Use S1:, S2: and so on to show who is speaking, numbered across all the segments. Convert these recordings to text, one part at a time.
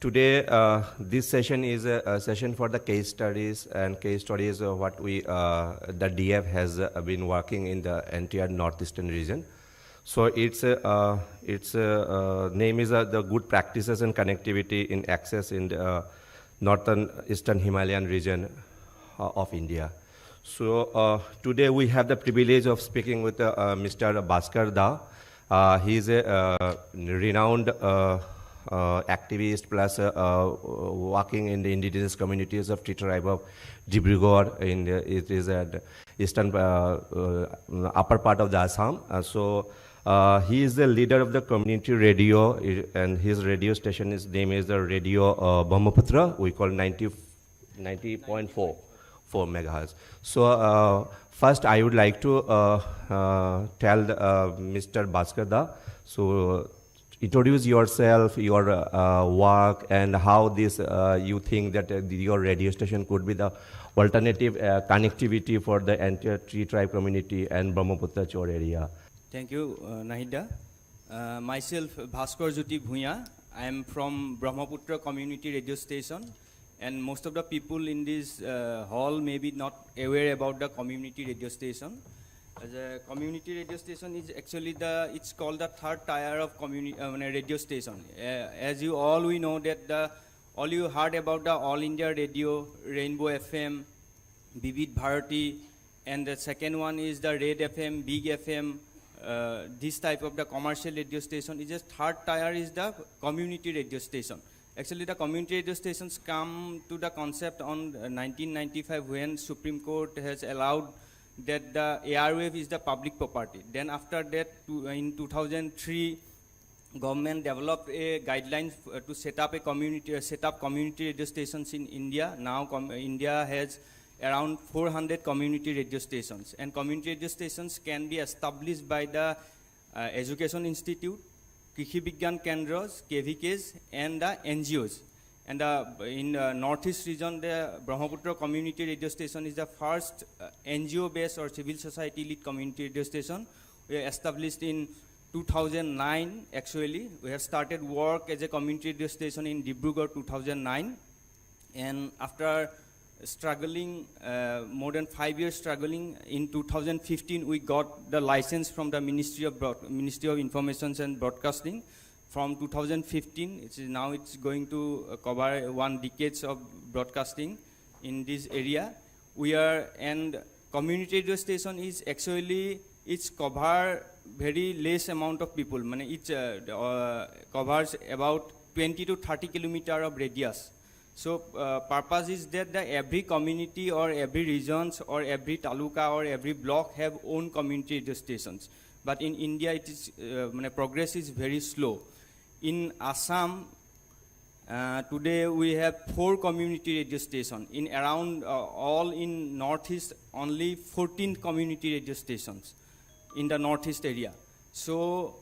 S1: Today, this session is a session for the case studies, and case studies what the DF has been working in the entire northeastern region. So its name is the good practices and connectivity in access in the northern eastern Himalayan region of India. So today we have the privilege of speaking with Mr. Bhaskar Da. He is a renowned activist plus working in the indigenous communities of tribe of Dibrugarh. It is at eastern upper part of the Assam. He is the leader of the community radio, and his radio station name is the Radio Brahmaputra. We call 90.4 megahertz. So first, I would like to tell Mr. Bhaskar Da. So introduce yourself, your work, and how this you think that your radio station could be the alternative connectivity for the entire tree tribe community and Brahmaputra Char area.
S2: Thank you, Nahida. Myself, Bhaskar Bhuyan. I am from Brahmaputra Community Radio Station, and most of the people in this hall may be not aware about the community radio station. As a community radio station is actually it's called the third tier of radio station. As you all we know that all you heard about the All India Radio, Rainbow FM, Vivid Bharati, and the second one is the Red FM, Big FM. This type of the commercial radio station is just third tier is the community radio station. Actually, the community radio stations come to the concept on 1995 when Supreme Court has allowed that the airwave is the public property. Then after that, in 2003, government developed a guideline to set up community radio stations in India. Now India has around 400 community radio stations, and community radio stations can be established by the Education Institute, Krishi Vigyan Kendras, KVKs, and the NGOs. And in the northeast region, the Brahmaputra Community Radio Station is the first NGO-based or civil society-led community radio station. We were established in 2009, actually. We have started work as a community radio station in Dibrugarh 2009. And after struggling, more than 5 years struggling, in 2015, we got the license from the Ministry of Information and Broadcasting. From 2015, it's going to cover 1 decade of broadcasting in this area. And community radio station is actually, it's cover very less amount of people. It covers about 20 to 30 kilometer of radius. So purpose is that every community or every regions or every taluka or every block have own community radio stations. But in India, it is progress is very slow. In Assam, today we have 4 community radio stations. In around all in northeast, only 14 community radio stations in the northeast area. So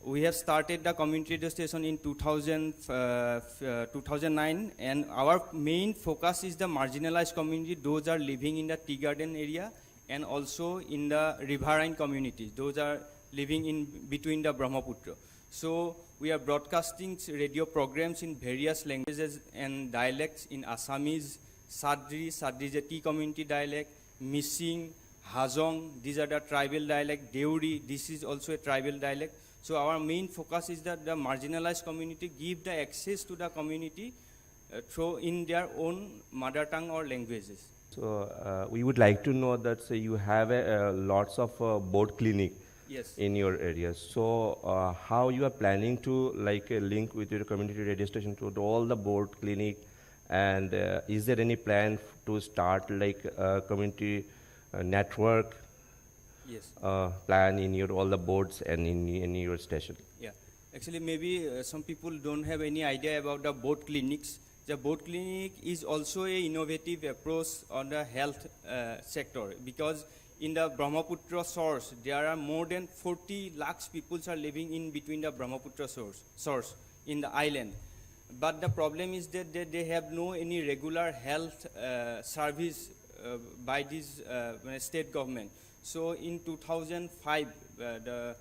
S2: we have started the community radio station in 2009, and our main focus is the marginalized community. Those are living in the tea garden area and also in the riverine communities. Those are living in between the Brahmaputra. So we are broadcasting radio programs in various languages and dialects in Assamese, Sadri is a tea community dialect, Missing, Hajong, these are the tribal dialect, Deuri, this is also a tribal dialect. So our main focus is that the marginalized community give the access to the community through in their own mother tongue or languages.
S1: So we would like to know that you have lots of board clinic.
S2: Yes.
S1: In your areas. So how you are planning to link with your community radio station to all the board clinic, and is there any plan to start community network?
S2: Yes.
S1: Plan in your all the boards and in your station?
S2: Yeah, actually maybe some people don't have any idea about the board clinics. The board clinic is also a innovative approach on the health sector, because in the Brahmaputra source, there are more than 40 lakhs people are living in between the Brahmaputra source in the island. But the problem is that they have no any regular health service by this state government. So in 2005, the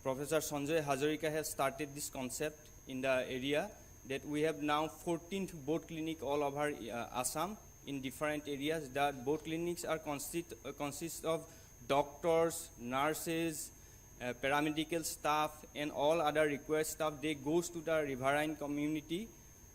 S2: Professor Sanjay Hazarika has started this concept in the area that we have now 14 boat clinic all over Assam in different areas. The boat clinics are consist of doctors, nurses, paramedical staff, and all other required staff. They goes to the riverine community.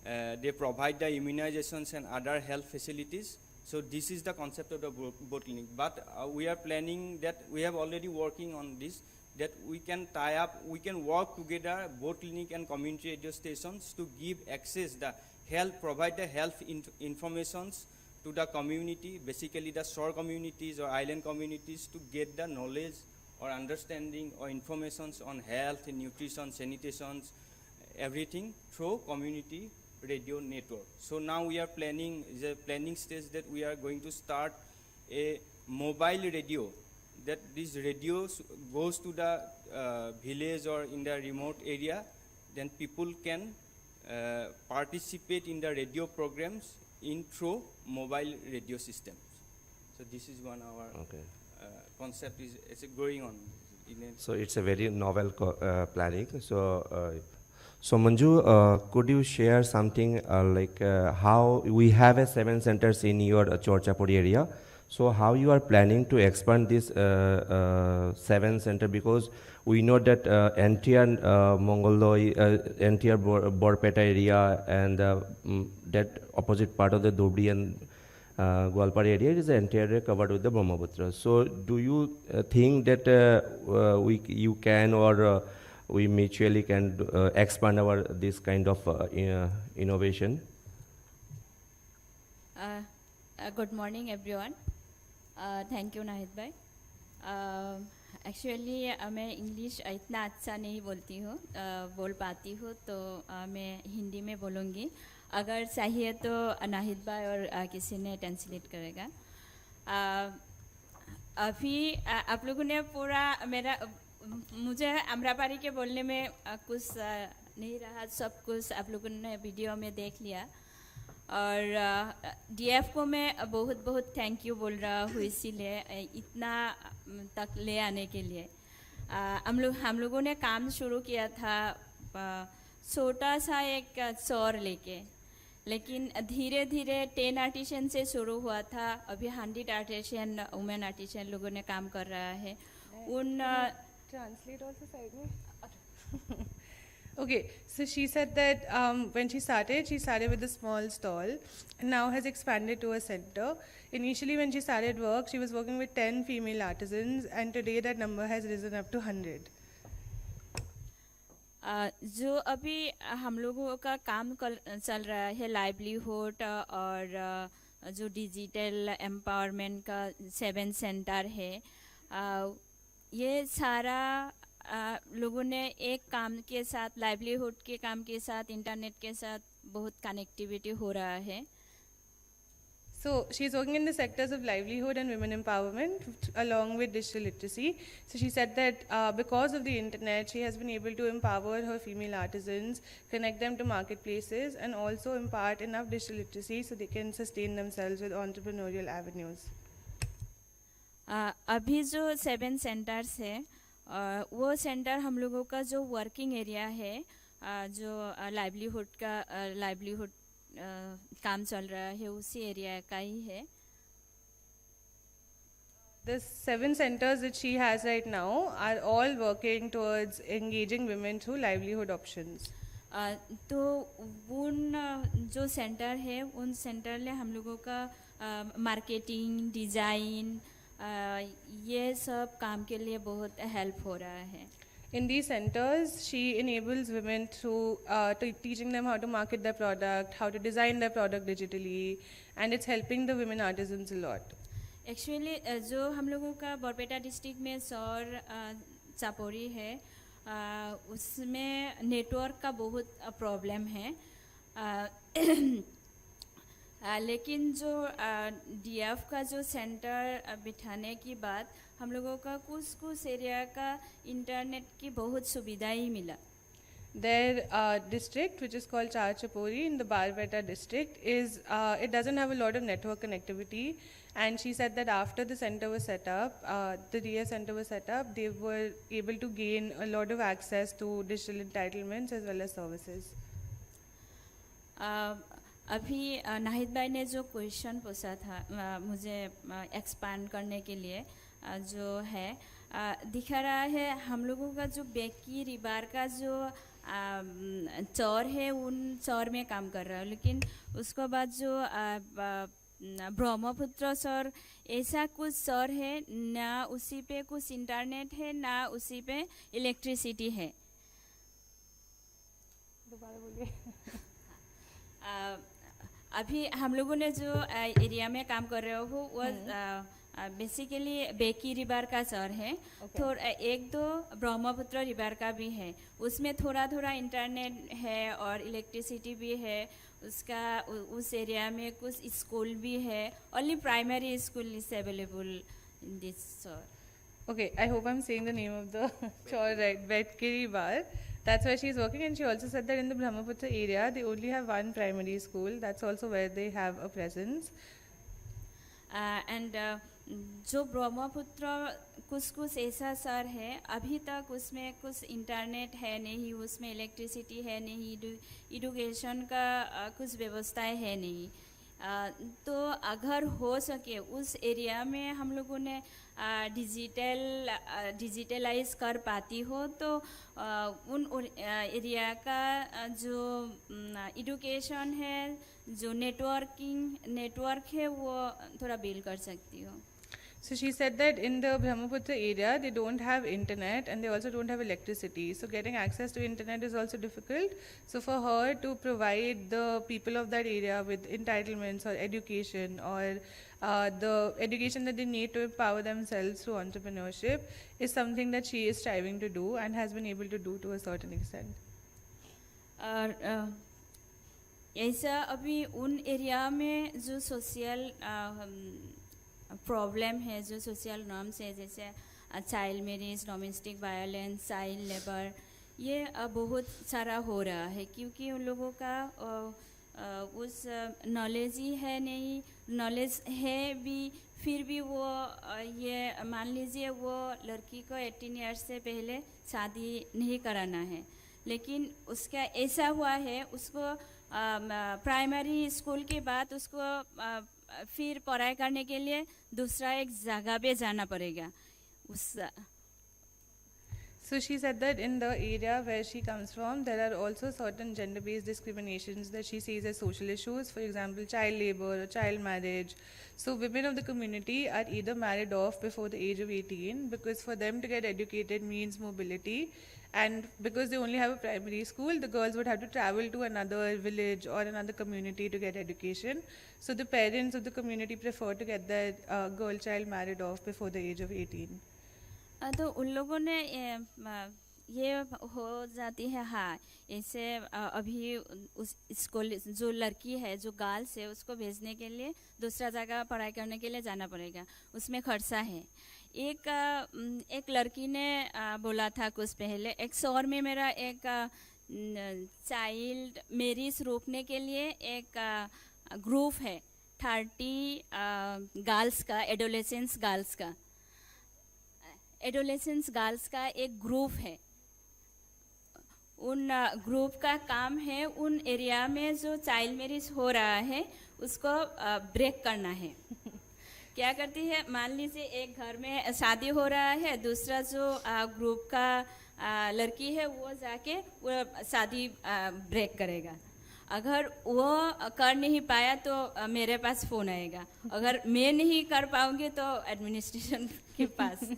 S2: They provide the immunizations and other health facilities. So this is the concept of the boat clinic. But we are planning that we have already working on this, that we can tie up, we can work together, boat clinic and community radio stations, to give access the health, provide the health informations to the community, basically the shore communities or island communities, to get the knowledge or understanding or informations on health, nutrition, sanitation, everything through community radio network. So now we are planning, the planning stage, that we are going to start a mobile radio, that this radio goes to the village or in the remote area, then people can participate in the radio programs in through mobile radio systems. So this is one our concept is it's going on.
S1: So it's a very novel planning. So Manju, could you share something like how we have 7 centers in your Chor Chapori area? So how you are planning to expand this 7 center, because we know that entire Mongoloi, entire Borpeta area and that opposite part of the Dhubri and Gwalpar area is entirely covered with the Brahmaputra. So do you think that you can or we mutually can expand our this kind of innovation?
S3: Good morning, everyone. Thank you, Nahid bhai. Actually, मैं English इतना अच्छा नहीं बोलती हूँ, बोल पाती हूँ, तो मैं हिंदी में बोलूँगी. अगर चाहिए तो नाहिद भाई और किसी ने ट्रांसलेट करेगा. अभी आप लोगों ने पूरा मुझे अमरापारी के बोलने में कुछ नहीं रहा, सब कुछ आप लोगों ने वीडियो में देख लिया. और डीएफ को मैं बहुत बहुत थैंक यू बोल रहा हूँ, इसीलिए इतना तक ले आने के लिए. हम लोगों ने काम शुरू किया था छोटा सा एक चौर लेके, लेकिन धीरे धीरे 10 आर्टिशन से शुरू हुआ था. अभी 100 आर्टिशन वुमेन आर्टिशन लोगों ने काम कर रहा है. उन
S4: ट्रांसलेट ऑल्सो साइड में. Okay, so she said that when she started with a small stall and now has expanded to a center. Initially when she started work, she was working with 10 female artisans and today that number has risen up to 100.
S3: जो अभी हम लोगों का काम चल रहा है livelihood और जो डिजिटल एम्पावरमेंट का 7 सेंटर है, ये सारा लोगों ने एक काम के साथ, लाइवलीहुड के काम के साथ, इंटरनेट के साथ बहुत कनेक्टिविटी हो रहा है.
S4: So she's working in the sectors of livelihood and women empowerment along with digital literacy. So she said that because of the internet, she has been able to empower her female artisans, connect them to marketplaces, and also impart enough digital literacy so they can sustain themselves with entrepreneurial avenues.
S3: अभी जो 7 centres है, वो centre हम लोगों का जो working area है, जो लाइवलीहुड काम चल रहा है, उसी एरिया का ही है.
S4: The 7 centers that she has right now are all working towards engaging women through livelihood options.
S3: तो उन जो सेंटर है, उन सेंटर ने हम लोगों का मार्केटिंग, डिज़ाइन, ये सब काम के लिए बहुत हेल्प हो रहा है.
S4: In these centers, she enables women through teaching them how to market their product, how to design their product digitally, and it's helping the women artisans a lot.
S3: Actually, जो हम लोगों का बरपेटा डिस्ट्रिक्ट में सौर चापोरी है, उसमें नेटवर्क का बहुत प्रॉब्लम है. लेकिन जो डीएफ का जो सेंटर बिठाने की बाद हम लोगों का कुछ एरिया का इंटरनेट की बहुत सुविधा ही मिला.
S4: Their district, which is called Char Chapori in the Barpeta district, it doesn't have a lot of network connectivity, and she said that after the center was set up, the DS center was set up, they were able to gain a lot of access to digital entitlements as well as services.
S3: अभी नाहिद भाई ने जो question पूछा था मुझे expand करने के लिए जो है दिखा रहा है हम लोगों का जो बेकी रिबार का जो चौर है उन चौर में काम कर रहा है, लेकिन उसके बाद जो ब्रह्मपुत्र चौर ऐसा कुछ चौर है ना उसी पे कुछ इंटरनेट है ना उसी पे इलेक्ट्रिसिटी है।
S4: दोबारा बोलिए।
S3: अभी हम लोगों ने जो एरिया में काम कर रहे हो वो बेसिकली बेकी रिवर का चौर है। थोड़ा एक दो ब्रह्मपुत्र रिवर का भी है, उसमें थोड़ा थोड़ा इंटरनेट है और इलेक्ट्रिसिटी भी है। उसका उस एरिया में कुछ स्कूल भी है। Only primary school is available in this चौर।
S4: Okay, I hope I'm saying the name of the chore right, Betkiri Bar. That's where she's working, and she also said that in the Brahmaputra area, they only have one primary school. That's also where they have a presence.
S3: And जो ब्रह्मपुत्र कुछ ऐसा शहर है अभी तक उसमें कुछ internet है नहीं, उसमें इलेक्ट्रिसिटी है नहीं, एजुकेशन का कुछ व्यवस्थाएं है नहीं। तो अगर हो सके उस एरिया में हम लोगों ने डिजिटलाइज कर पाती हो तो उन एरिया का जो एजुकेशन है, जो नेटवर्क है वो थोड़ा बिल्ड कर सकती हो।
S4: So she said that in the Brahmaputra area, they don't have internet and they also don't have electricity. So getting access to internet is also difficult. So for her to provide the people of that area with entitlements or education or the education that they need to empower themselves through entrepreneurship is something that she is striving to do and has been able to do to a certain extent.
S3: ऐसा अभी उन area में जो social problem है, जो social norms है, जैसे child marriage, domestic violence, child labour, ये बहुत सारा हो रहा है क्योंकि उन लोगों का उस नॉलेज ही है नहीं। नॉलेज है भी फिर भी वो ये मान लीजिए वो लड़की को 18 ईयर्स से पहले शादी नहीं कराना है, लेकिन उसका ऐसा हुआ है उसको प्राइमरी स्कूल के बाद उसको फिर पढ़ाई करने के लिए दूसरा एक जगह पे जाना पड़ेगा।
S4: So she said that in the area where she comes from, there are also certain gender-based discriminations that she sees as social issues. For example, child labor or child marriage. So women of the community are either married off before the age of 18 because for them to get educated means mobility. And because they only have a primary school, the girls would have to travel to another village or another community to get education. So the parents of the community prefer to get their girl child married off before the age of 18.
S3: तो उन लोगों ने ये हो जाती है। हाँ, ऐसे अभी उस स्कूल जो लड़की है, जो गर्ल्स है, उसको भेजने के लिए दूसरा जगह पढ़ाई करने के लिए जाना पड़ेगा, उसमें खर्चा है। एक लड़की ने बोला था कुछ पहले, एक शहर में मेरा एक चाइल्ड मैरिज रोकने के लिए एक ग्रुप है 30 गर्ल्स का, एडोलेसेंस गर्ल्स का एक ग्रुप है। उन ग्रुप का काम है उन एरिया में जो चाइल्ड मैरिज हो रहा है उसको ब्रेक करना है। क्या करती है, मान लीजिए एक घर में शादी हो रहा है, दूसरा जो ग्रुप का लड़की है वो जाके वो शादी ब्रेक करेगा। अगर वो कर नहीं पाया तो मेरे पास फ़ोन आएगा, अगर मैं नहीं कर पाऊंगी तो एडमिनिस्ट्रेशन के पास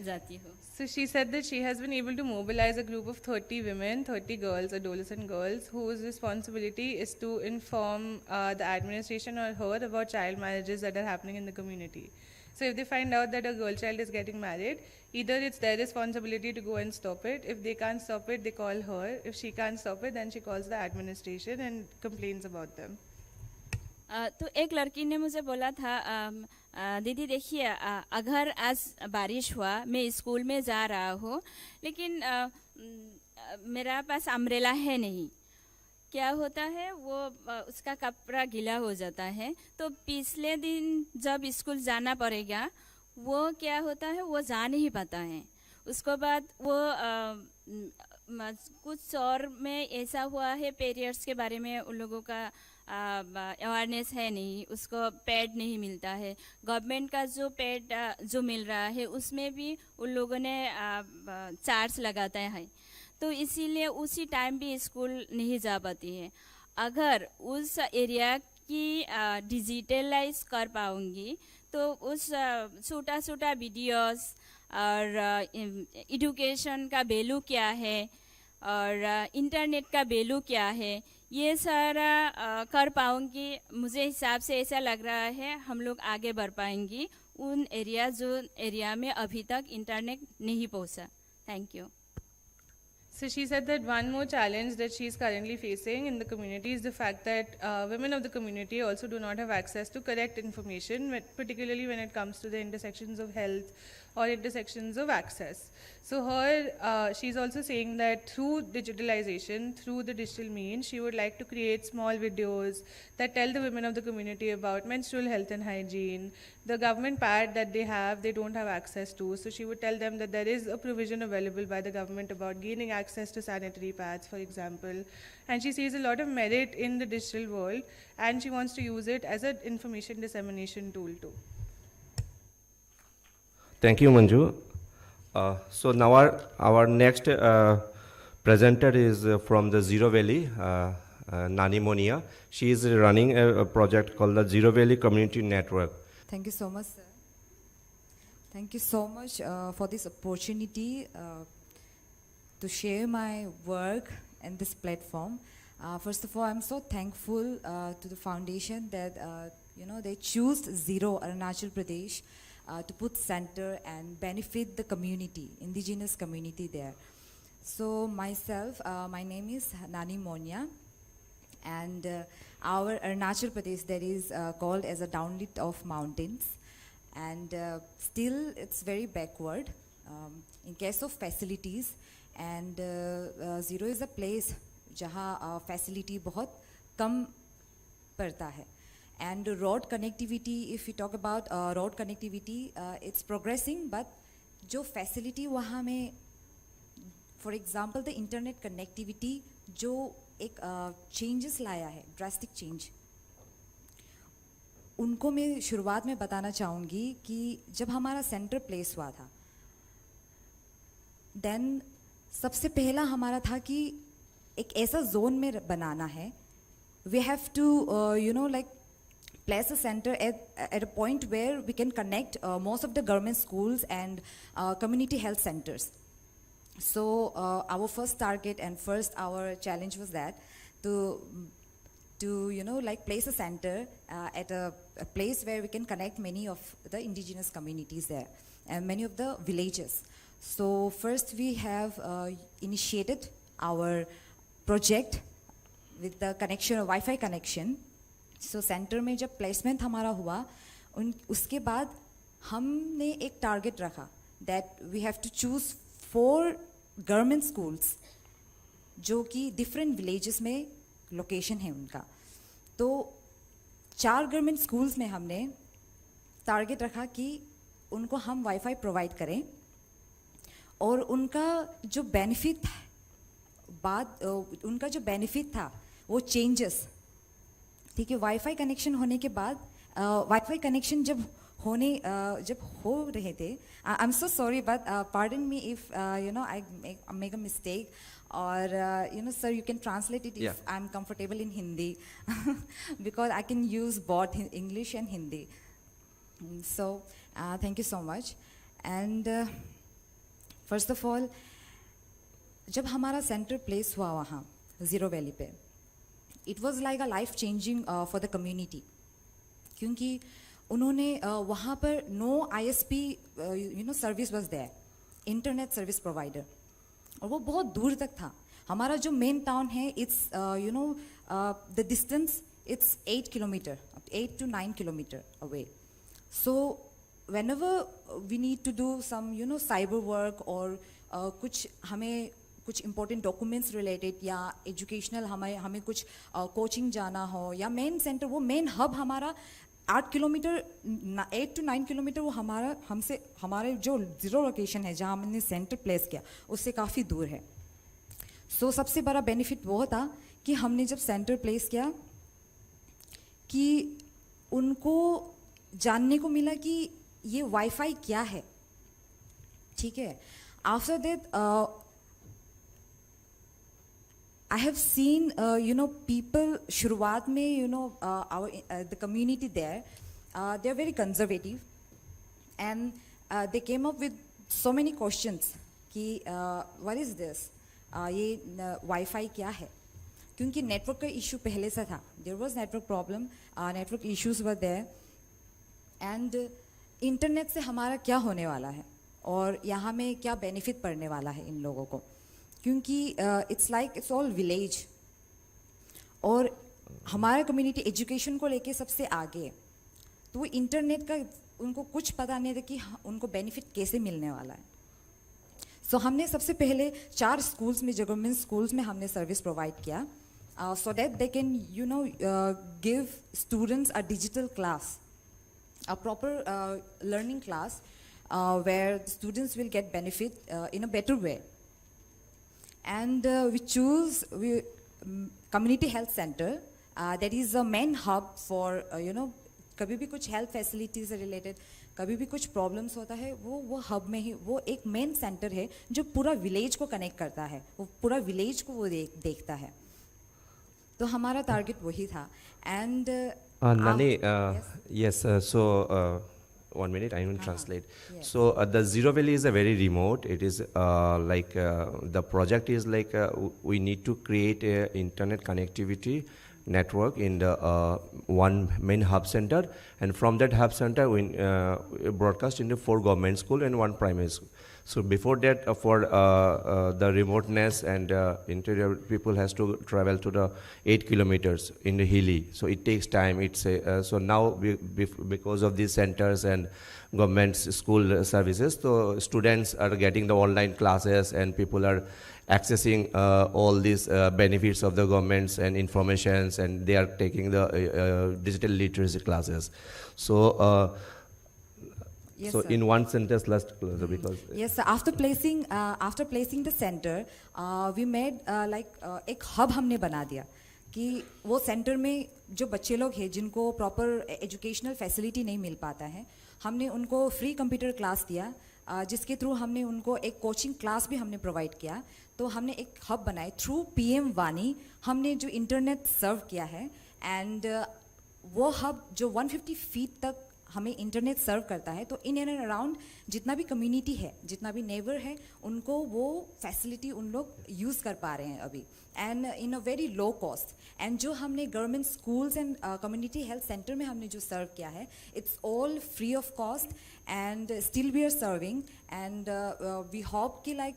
S3: जाती हूँ।
S4: So she said that she has been able to mobilize a group of 30 women, 30 girls, adolescent girls, whose responsibility is to inform the administration or her about child marriages that are happening in the community. So if they find out that a girl child is getting married, either it's their responsibility to go and stop it. If they can't stop it, they call her. If she can't stop it, then she calls the administration and complains about them.
S3: तो एक लड़की ने मुझे बोला था, दीदी देखिए अगर आज बारिश हुआ, मैं स्कूल में जा रहा हूँ, लेकिन मेरा पास अम्ब्रेला है नहीं। क्या होता है, वो उसका कपड़ा गीला हो जाता है, तो पिछले दिन जब स्कूल जाना पड़ेगा वो क्या होता है, वो जा नहीं पाता है। उसके बाद वो कुछ और में ऐसा हुआ है पीरियड्स के बारे में उन लोगों का अवेयरनेस है नहीं, उसको पैड नहीं मिलता है। गवर्नमेंट का जो पैड जो मिल रहा है उसमें भी उन लोगों ने चार्ज लगाता है, तो इसीलिए उसी टाइम भी स्कूल नहीं जा पाती है। अगर उस एरिया की डिजिटलाइज कर पाऊंगी तो उस छोटा छोटा वीडियोस और एजुकेशन का वैल्यू क्या है और इंटरनेट का वैल्यू क्या है, ये सारा कर पाऊंगी। मुझे हिसाब से ऐसा लग रहा है हम लोग आगे बढ़ पाएंगी उन एरिया में अभी तक इंटरनेट नहीं पहुंचा। Thank you.
S4: So she said that one more challenge that she is currently facing in the community is the fact that women of the community also do not have access to correct information, particularly when it comes to the intersections of health or intersections of access. So she's also saying that through digitalization, through the digital means, she would like to create small videos that tell the women of the community about menstrual health and hygiene. The government pad that they don't have access to. So she would tell them that there is a provision available by the government about gaining access to sanitary pads, for example. And she sees a lot of merit in the digital world, and she wants to use it as an information dissemination tool too.
S1: Thank you, Manju. So now our next presenter is from the Ziro Valley, Nani Moniya. She is running a project called the Ziro Valley Community Network.
S5: Thank you so much, sir. Thank you so much for this opportunity to share my work in this platform. First of all, I'm so thankful to the foundation that they choose Ziro Arunachal Pradesh to put center and benefit the community, indigenous community there. So myself, my name is Nani Moniya, and our Arunachal Pradesh that is called as a downlit of mountains, and still it's very backward in case of facilities, and Ziro is a place जहाँ facility बहुत कम पड़ता है. And road connectivity, if we talk about road connectivity, it's progressing, but जो facility वहाँ में, for example, the internet connectivity जो एक changes लाया है, drastic change, उनको मैं शुरुआत में बताना चाहूँगी कि जब हमारा center place हुआ था, then सबसे पहला हमारा था कि एक ऐसा zone में बनाना है, we have to place a center at a point where we can connect most of the government schools and community health centers. So our first target and our challenge was that to place a center at a place where we can connect many of the indigenous communities there and many of the villages. So first we have initiated our project with the connection, Wi-Fi connection. So center में जब placement हमारा हुआ, उसके बाद हमने एक target रखा that we have to choose 4 government schools जो कि different villages में location है उनका. तो 4 government schools में हमने target रखा कि उनको हम Wi-Fi provide करें और उनका जो benefit था वो changes. ठीक है, वाईफाई कनेक्शन होने के बाद वाईफाई कनेक्शन जब हो रहे थे, I am so sorry but pardon me if I make a mistake और sir you can translate it if I am comfortable in Hindi because I can use both English and Hindi. So thank you so much. And first of all जब हमारा centre place हुआ वहाँ Ziro valley पे, it was like a life changing for the community क्योंकि उन्होंने वहाँ पर no ISP service was there, internet service provider, और वो बहुत दूर तक था. हमारा जो main town है it's the distance it's 8 to 9 kilometer away. So whenever we need to do some cyber work or कुछ important documents related या educational हमें कुछ coaching जाना हो या main center, वो main hub हमारा 8 to 9 किलोमीटर वो हमारे जो ज़ीरो लोकेशन है जहाँ हमने center place किया उससे काफ़ी दूर है. सो सबसे बड़ा बेनिफिट वो था कि हमने जब सेंटर प्लेस किया कि उनको जानने को मिला कि ये वाईफाई क्या है, ठीक है. After that I have seen, people, शुरुआत में, the community there, they are very conservative, and they came up with so many questions कि what is this, ये Wi-Fi क्या है, क्योंकि network का issue पहले से था. There was network problem, network issues were there, and internet से हमारा क्या होने वाला है और यहाँ में क्या benefit पड़ने वाला है इन लोगों को, क्योंकि it's like it's all village और हमारा कम्युनिटी एजुकेशन को लेके सबसे आगे है. तो वो इंटरनेट का उनको कुछ पता नहीं था कि उनको बेनिफिट कैसे मिलने वाला है. सो हमने सबसे पहले 4 स्कूल्स में, गवर्नमेंट स्कूल्स में हमने सर्विस प्रोवाइड किया so that they can give students a digital class, a proper learning class where students will get benefit in a better way. And we choose community health center that is a main hub for कभी भी कुछ health facilities से related, कभी भी कुछ problems होता है, वो hub में ही, वो एक main center है जो पूरा village को connect करता है, वो पूरा village को वो देखता है. तो हमारा target वही था. And
S1: Nani, yes, so 1 minute, I will translate. Yes. So the Ziro Valley is a very remote. It is the project is like we need to create a internet connectivity network in the one main hub center, and from that hub center we broadcast into 4 government school and 1 primary school. So before that, for the remoteness and interior, people has to travel to the 8 kilometers in the hilly. So it takes time. It's so now because of these centers and government school services, so students are getting the online classes and people are accessing all these benefits of the governments and informations, and they are taking the digital literacy classes. So.
S5: Yes,
S1: so
S5: sir.
S1: in one sentence, let's close because
S5: yes, sir. After placing the center, we made एक hub हमने बना दिया कि वो center में जो बच्चे लोग हैं जिनको proper educational facility नहीं मिल पाता है, हमने उनको free computer class दिया, जिसके through हमने उनको एक coaching class भी हमने provide किया. तो हमने एक hub बनाए through PM वानी, हमने जो internet serve किया है, and वो hub जो 150 feet तक हमें इंटरनेट सर्व करता है. तो इन एंड अराउंड जितना भी कम्युनिटी है, जितना भी नेबर है, उनको वो फैसिलिटी उन लोग यूज़ कर पा रहे हैं अभी, and in a very low cost. And जो हमने government schools and community health centre में हमने जो सर्व किया है, it's all free of cost and still we are serving. And we hope कि लाइक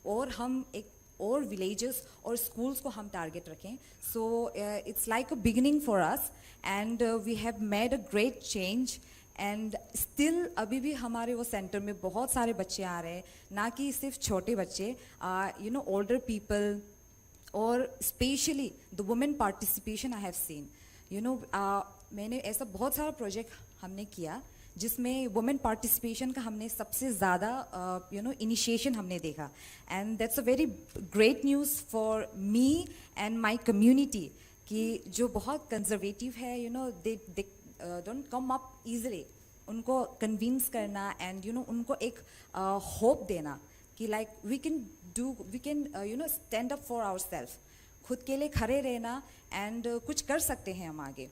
S5: और हम एक और विलेजेस और स्कूल्स को हम टारगेट रखें. So it's like a beginning for us and we have made a great change. And still अभी भी हमारे वो सेंटर में बहुत सारे बच्चे आ रहे हैं, ना कि सिर्फ छोटे बच्चे, ओल्डर पीपल, और specially the women participation I have seen. मैंने ऐसा बहुत सारा प्रोजेक्ट हमने किया जिसमें वुमेन पार्टिसिपेशन का हमने सबसे ज़्यादा इनिशिएशन हमने देखा. And that's a very great news for me and my community कि जो बहुत कंजर्वेटिव है, दे don't come up easily, उनको convince करना and उनको एक hope देना कि like we can stand up for ourselves, खुद के लिए खड़े रहना and कुछ कर सकते हैं हम आगे.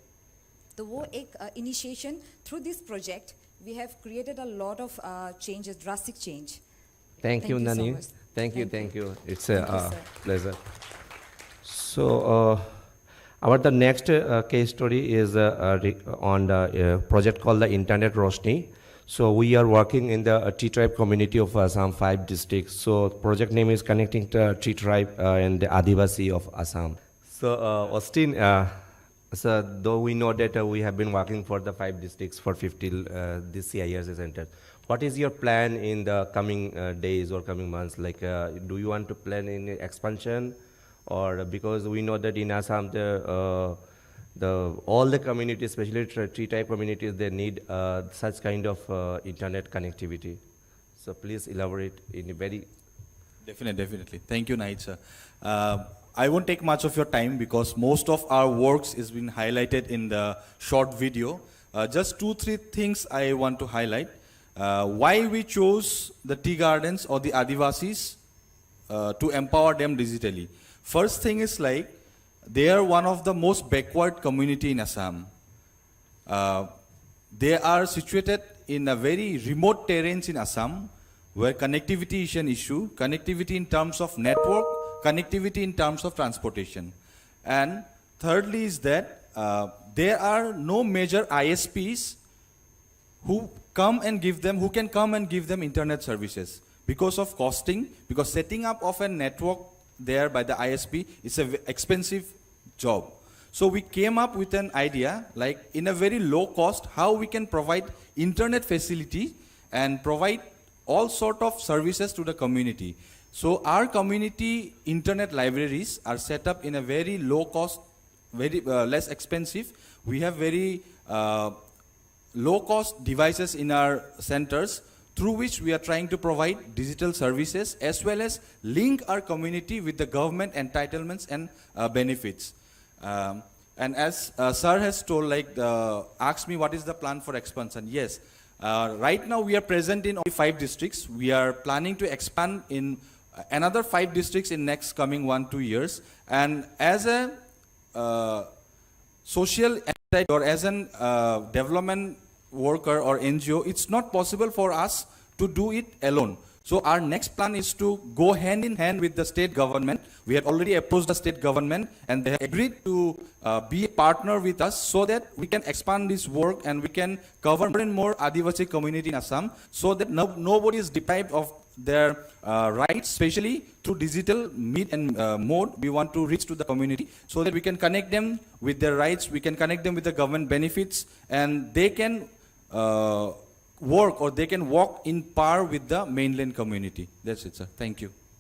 S5: तो वो एक initiation through this project we have created a lot of changes, drastic change.
S1: Thank you, Nani.
S5: So much.
S1: Thank you. It's
S5: you,
S1: a
S5: sir.
S1: pleasure. So the next case story is on the project called the Internet Roshni. So we are working in the T-tribe community of Assam, 5 districts. So project name is connecting the T-tribe and the Adivasi of Assam. So Austin, so though we know that we have been working for the 5 districts for 50 this CIRS center, what is your plan in the coming days or coming months? Like, do you want to plan in expansion? Or because we know that in Assam, all the communities, especially T-type communities, they need such kind of internet connectivity. So please elaborate in a very
S6: Definitely. Thank you, Nahid sir. I won't take much of your time because most of our works is been highlighted in the short video. Just 2-3 things I want to highlight. Why we chose the tea gardens or the Adivasis to empower them digitally. First thing is like, they are one of the most backward community in Assam. They are situated in a very remote terrains in Assam, where connectivity is an issue, connectivity in terms of network, connectivity in terms of transportation. And thirdly is that there are no major ISPs who can come and give them internet services because of costing, because setting up of a network there by the ISP is an expensive job. So we came up with an idea, like in a very low cost, how we can provide internet facility and provide all sort of services to the community. So our community internet libraries are set up in a very low cost, very less expensive. We have very low cost devices in our centers through which we are trying to provide digital services as well as link our community with the government entitlements and benefits. And as sir has told, like asked me what is the plan for expansion. Yes, right now we are present in only 5 districts. We are planning to expand in another 5 districts in next coming 1-2 years. And as a social entity or as an development worker or NGO, it's not possible for us to do it alone. So our next plan is to go hand in hand with the state government. We had already approached the state government and they have agreed to be a partner with us so that we can expand this work and we can cover more and more Adivasi community in Assam so that nobody is deprived of their rights, especially through digital mode. We want to reach to the community so that we can connect them with their rights, we can connect them with the government benefits, and they can work or they can walk in par with the mainland community. That's it, sir. Thank you.